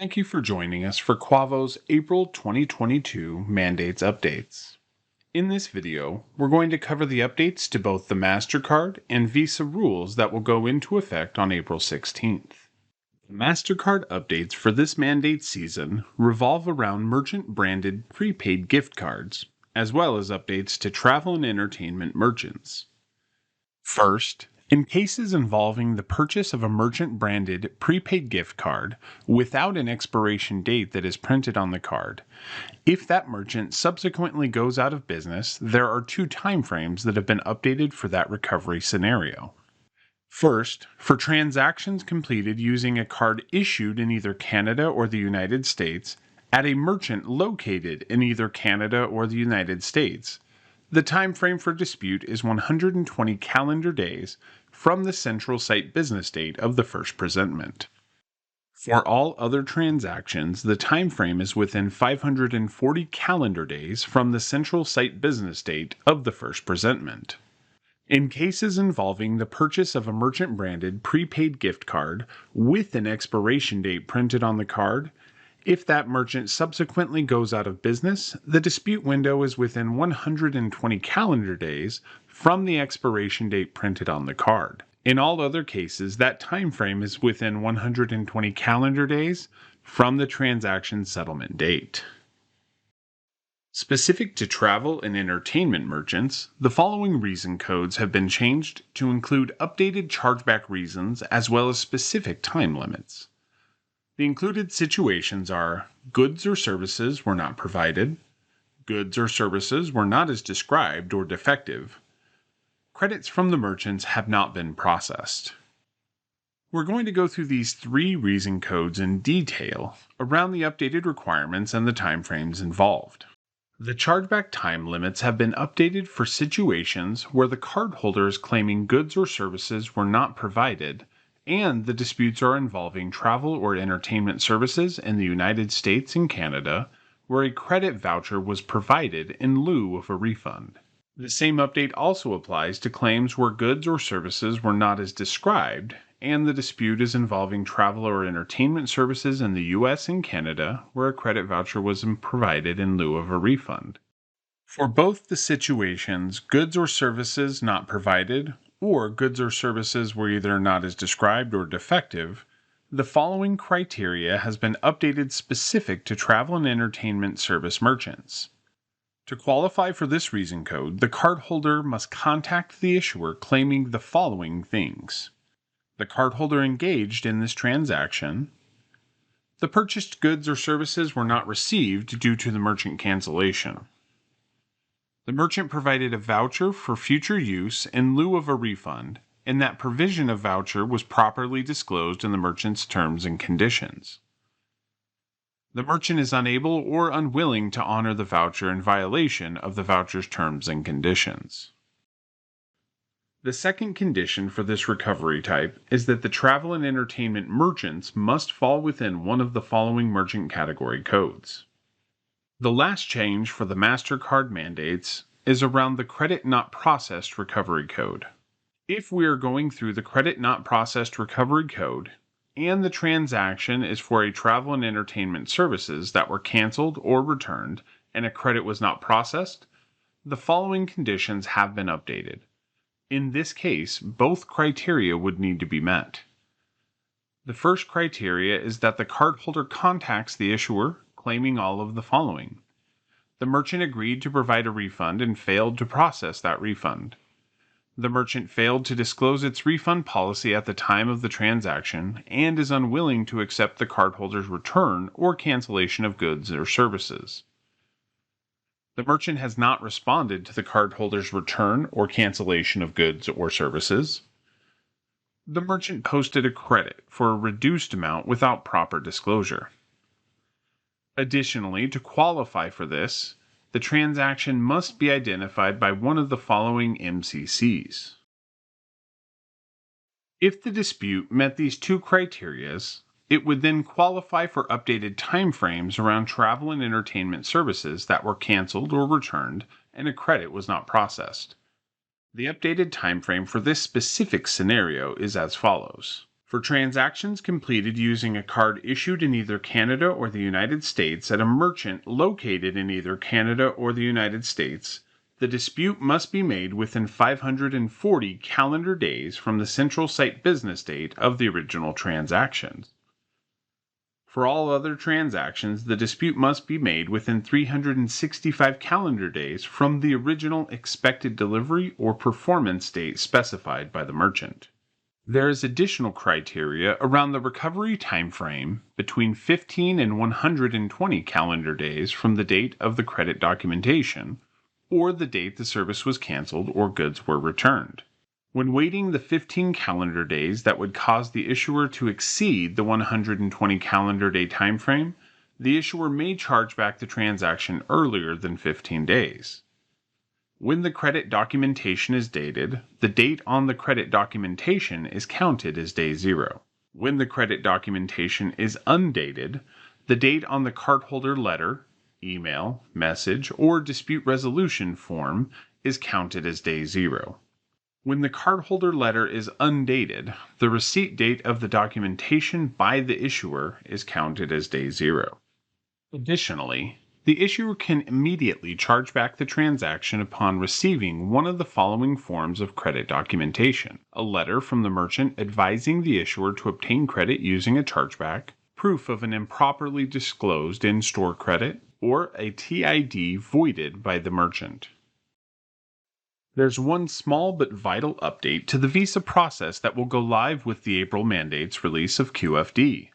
Thank you for joining us for Quavo's April 2022 Mandates Updates. In this video, we're going to cover the updates to both the Mastercard and Visa rules that will go into effect on April 16th. The Mastercard updates for this mandate season revolve around merchant-branded prepaid gift cards, as well as updates to travel and entertainment merchants. First, in cases involving the purchase of a merchant-branded prepaid gift card without an expiration date that is printed on the card, if that merchant subsequently goes out of business, there are two timeframes that have been updated for that recovery scenario. First, for transactions completed using a card issued in either Canada or the United States at a merchant located in either Canada or the United States, the time frame for dispute is 120 calendar days from the central site business date of the first presentment. For all other transactions, the time frame is within 540 calendar days from the central site business date of the first presentment. In cases involving the purchase of a merchant-branded prepaid gift card with an expiration date printed on the card, if that merchant subsequently goes out of business, the dispute window is within 120 calendar days from the expiration date printed on the card. In all other cases, that time frame is within 120 calendar days from the transaction settlement date. Specific to travel and entertainment merchants, the following reason codes have been changed to include updated chargeback reasons as well as specific time limits. The included situations are goods or services were not provided, goods or services were not as described or defective, credits from the merchants have not been processed. We're going to go through these three reason codes in detail around the updated requirements and the timeframes involved. The chargeback time limits have been updated for situations where the cardholder is claiming goods or services were not provided, and the disputes are involving travel or entertainment services in the United States and Canada, where a credit voucher was provided in lieu of a refund. The same update also applies to claims where goods or services were not as described, and the dispute is involving travel or entertainment services in the US and Canada, where a credit voucher was provided in lieu of a refund. For both the situations, goods or services not provided, or goods or services were either not as described or defective, the following criteria has been updated specific to travel and entertainment service merchants. To qualify for this reason code, the cardholder must contact the issuer claiming the following things: the cardholder engaged in this transaction, the purchased goods or services were not received due to the merchant cancellation, the merchant provided a voucher for future use in lieu of a refund, and that provision of voucher was properly disclosed in the merchant's terms and conditions. The merchant is unable or unwilling to honor the voucher in violation of the voucher's terms and conditions. The second condition for this recovery type is that the travel and entertainment merchants must fall within one of the following merchant category codes. The last change for the Mastercard mandates is around the credit not processed recovery code. If we are going through the credit not processed recovery code, and the transaction is for a travel and entertainment services that were canceled or returned and a credit was not processed, the following conditions have been updated. In this case, both criteria would need to be met. The first criteria is that the cardholder contacts the issuer claiming all of the following: the merchant agreed to provide a refund and failed to process that refund. The merchant failed to disclose its refund policy at the time of the transaction and is unwilling to accept the cardholder's return or cancellation of goods or services. The merchant has not responded to the cardholder's return or cancellation of goods or services. The merchant posted a credit for a reduced amount without proper disclosure. Additionally, to qualify for this, the transaction must be identified by one of the following MCCs. If the dispute met these two criteria, it would then qualify for updated timeframes around travel and entertainment services that were canceled or returned and a credit was not processed. The updated timeframe for this specific scenario is as follows. For transactions completed using a card issued in either Canada or the United States at a merchant located in either Canada or the United States, the dispute must be made within 540 calendar days from the central site business date of the original transaction. For all other transactions, the dispute must be made within 365 calendar days from the original expected delivery or performance date specified by the merchant. There is additional criteria around the recovery timeframe between 15 and 120 calendar days from the date of the credit documentation, or the date the service was canceled or goods were returned. When waiting the 15 calendar days that would cause the issuer to exceed the 120 calendar day timeframe, the issuer may charge back the transaction earlier than 15 days. When the credit documentation is dated, the date on the credit documentation is counted as day 0. When the credit documentation is undated, the date on the cardholder letter, email, message, or dispute resolution form is counted as day 0. When the cardholder letter is undated, the receipt date of the documentation by the issuer is counted as day 0. Additionally, the issuer can immediately charge back the transaction upon receiving one of the following forms of credit documentation: a letter from the merchant advising the issuer to obtain credit using a chargeback, proof of an improperly disclosed in-store credit, or a TID voided by the merchant. There's one small but vital update to the Visa process that will go live with the April mandate's release of QFD.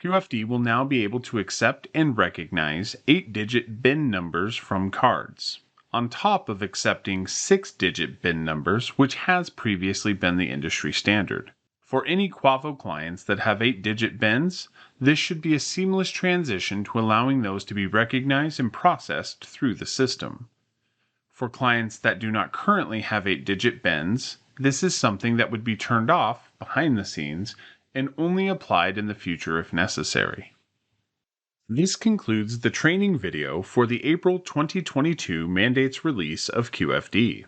QFD will now be able to accept and recognize 8-digit BIN numbers from cards, on top of accepting 6-digit BIN numbers, which has previously been the industry standard. For any Quavo clients that have 8-digit BINs, this should be a seamless transition to allowing those to be recognized and processed through the system. For clients that do not currently have 8-digit BINs, this is something that would be turned off behind the scenes and only applied in the future if necessary. This concludes the training video for the April 2022 mandates release of QFD.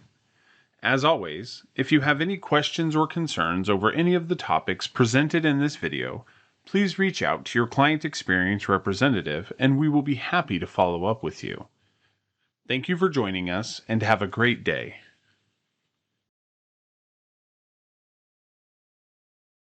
As always, if you have any questions or concerns over any of the topics presented in this video, please reach out to your client experience representative and we will be happy to follow up with you. Thank you for joining us and have a great day.